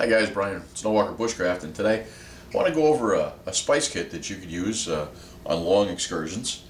Hi guys, Brian, Snowwalker Bushcraft, and today I want to go over a spice kit that you could use on long excursions.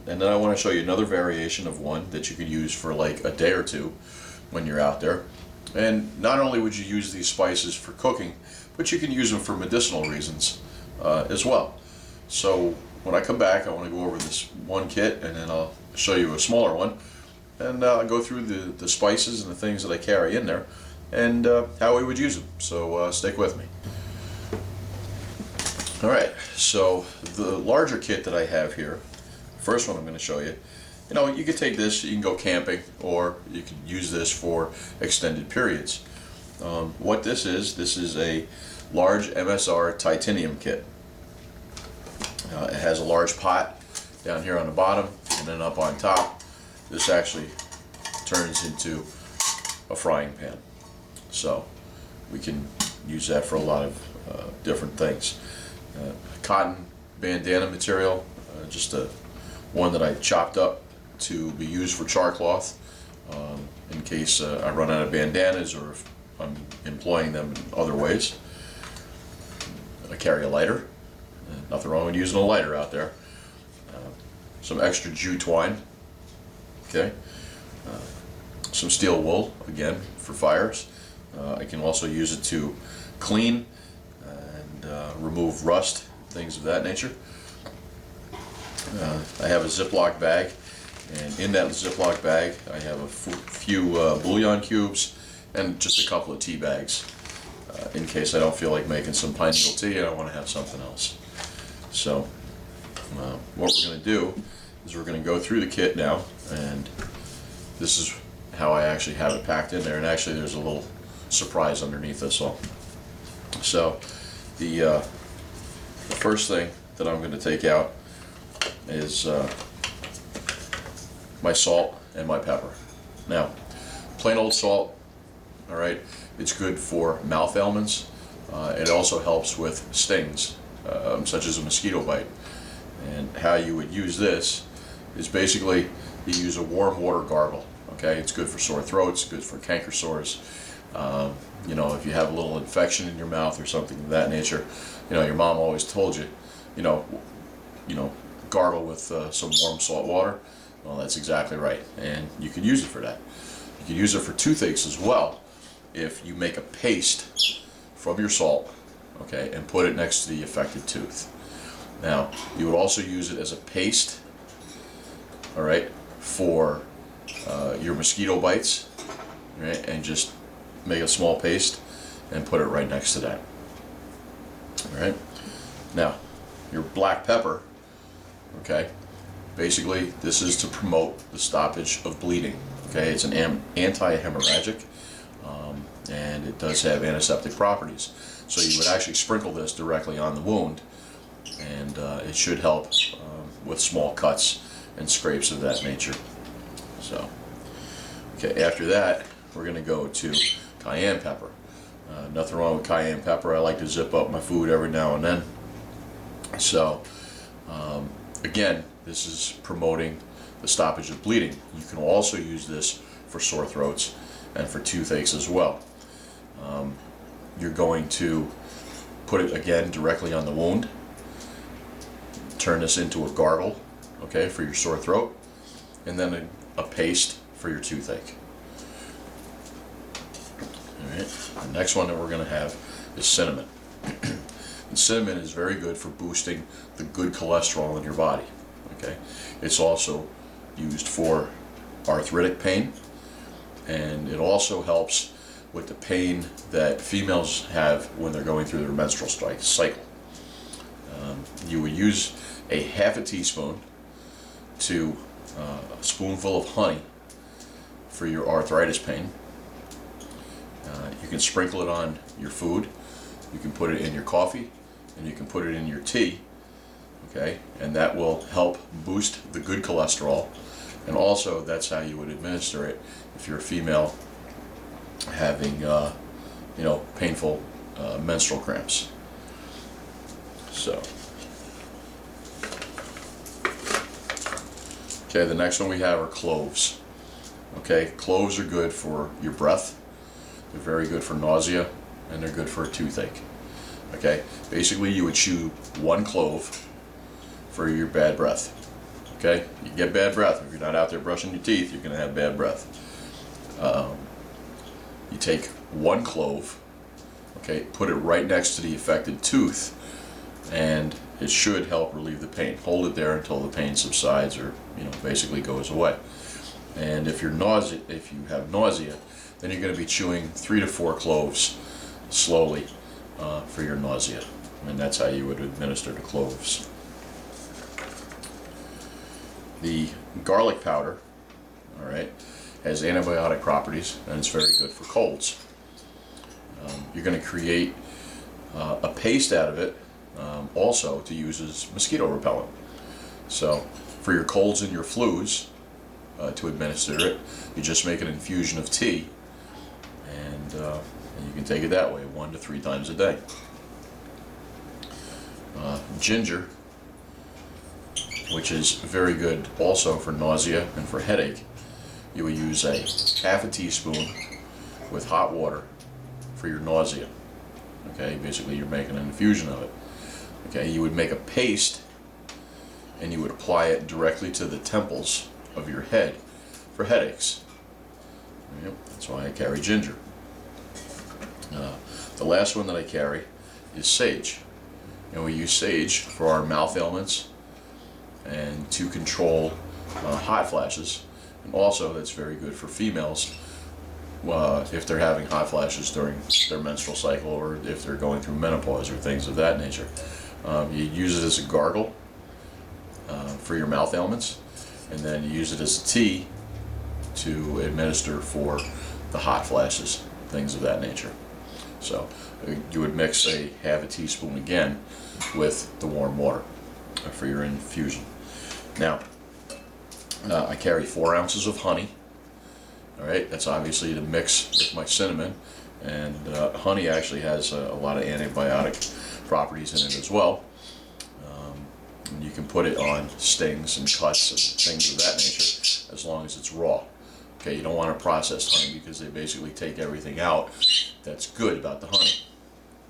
And then I want to show you another variation of one that you could use for like a day or two when you're out there. And not only would you use these spices for cooking, but you can use them for medicinal reasons as well. So when I come back, I want to go over this one kit, and then I'll show you a smaller one, and I'll go through the spices and the things that I carry in there and how we would use them. So stick with me. Alright, so the larger kit that I have here, first one I'm going to show you, you could take this, you can go camping, or you could use this for extended periods. What this is a large Msr Titanium Kit. It has a large pot down here on the bottom, and then up on top, this actually turns into a frying pan. So we can use that for a lot of different things. Cotton bandana material, just one that I chopped up to be used for char cloth in case I run out of bandanas or if I'm employing them in other ways. I carry a lighter. Nothing wrong with using a lighter out there. Some extra jute twine. Okay. Some steel wool, again, for fires. I can also use it to clean and remove rust, things of that nature. I have a Ziploc bag, and in that Ziploc bag I have a few bouillon cubes and just a couple of tea bags in case I don't feel like making some pine needle tea and I want to have something else. So what we're going to do is we're going to go through the kit now, and this is how I actually have it packed in there, and actually there's a little surprise underneath this all. So the first thing that I'm going to take out is my salt and my pepper. Now, plain old salt, all right, it's good for mouth ailments. It also helps with stings, such as a mosquito bite. And how you would use this is basically you use a warm water gargle. Okay, it's good for sore throats, good for canker sores. If you have a little infection in your mouth or something of that nature, your mom always told you, gargle with some warm salt water. Well, that's exactly right, and you can use it for that. You can use it for toothaches as well if you make a paste from your salt, okay, and put it next to the affected tooth. Now, you would also use it as a paste, all right, for your mosquito bites, right, and just make a small paste and put it right next to that. All right. Now, your black pepper, okay, basically this is to promote the stoppage of bleeding. Okay, it's an anti-hemorrhagic, and it does have antiseptic properties. So you would actually sprinkle this directly on the wound, and it should help with small cuts and scrapes of that nature. So, okay, after that, we're going to go to cayenne pepper. Nothing wrong with cayenne pepper. I like to zip up my food every now and then. So, again, this is promoting the stoppage of bleeding. You can also use this for sore throats and for toothaches as well. You're going to put it again directly on the wound. Turn this into a gargle, okay, for your sore throat, and then a paste for your toothache. Alright, the next one that we're going to have is cinnamon. And cinnamon is very good for boosting the good cholesterol in your body. Okay, it's also used for arthritic pain, and it also helps with the pain that females have when they're going through their menstrual cycle. You would use a half a teaspoon to a spoonful of honey for your arthritis pain. You can sprinkle it on your food, you can put it in your coffee, and you can put it in your tea, okay, and that will help boost the good cholesterol. And also that's how you would administer it if you're a female having painful menstrual cramps. So okay, the next one we have are cloves. Okay, cloves are good for your breath. They're very good for nausea and they're good for a toothache. Okay, basically you would chew 1 clove for your bad breath. Okay, you get bad breath. If you're not out there brushing your teeth, you're going to have bad breath. You take 1 clove, okay, put it right next to the affected tooth, and it should help relieve the pain. Hold it there until the pain subsides, or basically goes away. And if you have nausea, then you're going to be chewing 3 to 4 cloves slowly for your nausea, and that's how you would administer the cloves. The garlic powder, all right, has antibiotic properties, and it's very good for colds. You're going to create a paste out of it also to use as mosquito repellent. So for your colds and your flus, to administer it, you just make an infusion of tea, and you can take it that way 1 to 3 times a day. Ginger, which is very good also for nausea and for headache. You would use a half a teaspoon with hot water for your nausea. Okay, basically you're making an infusion of it. Okay, you would make a paste and you would apply it directly to the temples of your head for headaches. Yep, that's why I carry ginger. The last one that I carry is sage. And we use sage for our mouth ailments and to control hot flashes. And also that's very good for females if they're having hot flashes during their menstrual cycle, or if they're going through menopause or things of that nature. You use it as a gargle for your mouth ailments, and then you use it as a tea to administer for the hot flashes, things of that nature. So you would mix half a teaspoon again with the warm water for your infusion. Now, I carry 4 ounces of honey. All right, that's obviously to mix with my cinnamon, and honey actually has a lot of antibiotic properties in it as well. And you can put it on stings and cuts and things of that nature as long as it's raw. Okay, you don't want to process honey because they basically take everything out that's good about the honey.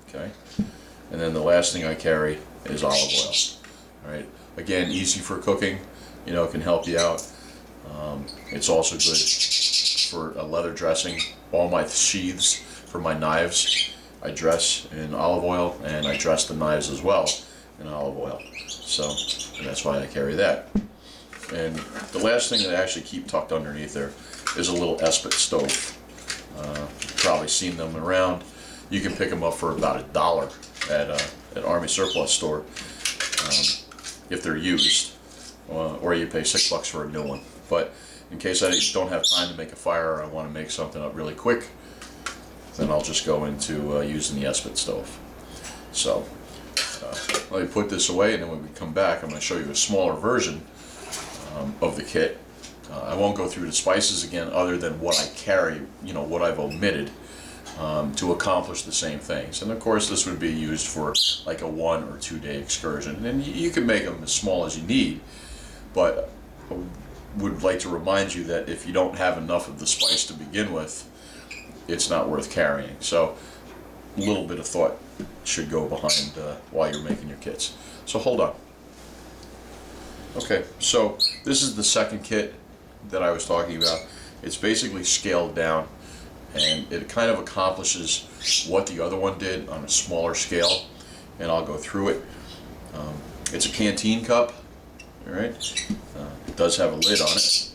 Okay, and then the last thing I carry is olive oil. All right, again, easy for cooking. Can help you out. It's also good for a leather dressing. All my sheaths for my knives I dress in olive oil, and I dress the knives as well in olive oil. So that's why I carry that. And the last thing that I actually keep tucked underneath there is a little Esprit stove. You've probably seen them around. You can pick them up for about $1 at Army Surplus store if they're used, or you pay $6 for a new one. But in case I don't have time to make a fire, or I want to make something up really quick, then I'll just go into using the Esprit stove. So let me put this away, and then when we come back, I'm going to show you a smaller version of the kit. I won't go through the spices again, other than what I carry, what I've omitted to accomplish the same things. And of course, this would be used for like a 1 or 2 day excursion. And you can make them as small as you need, but I would like to remind you that if you don't have enough of the spice to begin with, it's not worth carrying. So a little bit of thought should go behind while you're making your kits. So hold on. Okay, so this is the second kit that I was talking about. It's basically scaled down, and it kind of accomplishes what the other one did on a smaller scale, and I'll go through it. It's a Canteen Cup, all right? It does have a lid on it.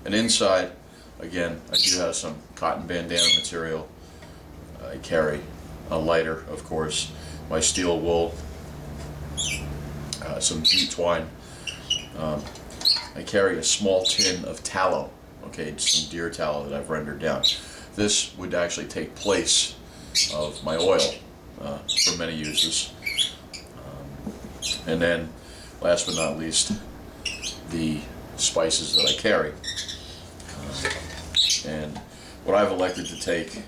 And inside, again, I do have some cotton bandana material. I carry a lighter, of course, my steel wool, some jute twine. I carry a small tin of tallow, okay, some deer tallow that I've rendered down. This would actually take place of my oil for many uses. And then, last but not least, the spices that I carry. And what I've elected to take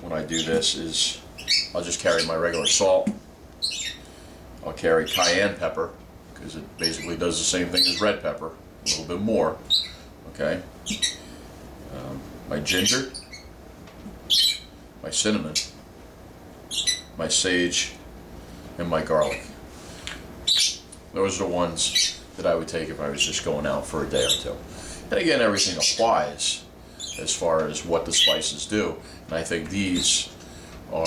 when I do this is I'll just carry my regular salt. I'll carry cayenne pepper, because it basically does the same thing as red pepper, a little bit more. Okay. My ginger, my cinnamon, my sage, and my garlic. Those are the ones that I would take if I was just going out for a day or two. And again, everything applies as far as what the spices do. And I think these are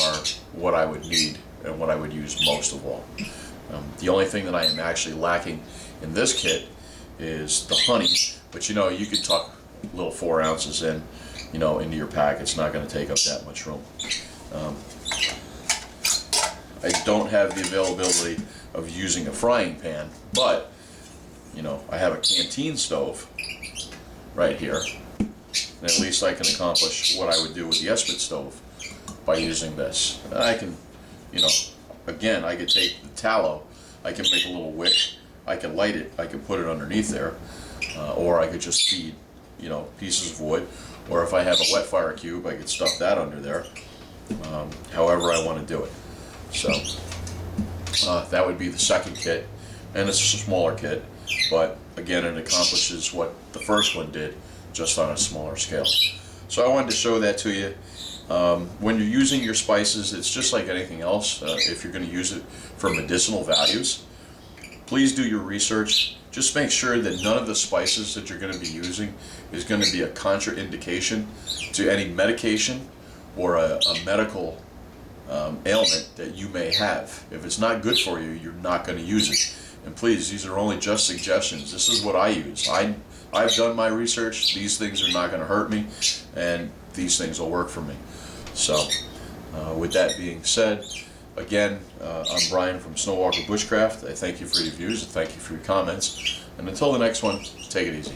what I would need and what I would use most of all. The only thing that I am actually lacking in this kit is the honey, but you know, you could tuck little 4 ounces in, you know, into your pack. It's not going to take up that much room. I don't have the availability of using a frying pan, but you know, I have a canteen stove right here, and at least I can accomplish what I would do with the Esprit stove by using this. I can, you know, again, I could take the tallow, I can make a little wick, I can light it, I can put it underneath there, or I could just feed, you know, pieces of wood, or if I have a wet fire cube, I could stuff that under there, however I want to do it. So that would be the second kit, and it's a smaller kit, but again, it accomplishes what the first one did, just on a smaller scale. So I wanted to show that to you. When you're using your spices, it's just like anything else. If you're going to use it for medicinal values, please do your research. Just make sure that none of the spices that you're going to be using is going to be a contraindication to any medication or a medical ailment that you may have. If it's not good for you, you're not going to use it. And please, these are only just suggestions. This is what I use. I've done my research. These things are not going to hurt me, and these things will work for me. So, with that being said, again, I'm Brian from Snowwalker Bushcraft. I thank you for your views, and thank you for your comments. And until the next one, take it easy.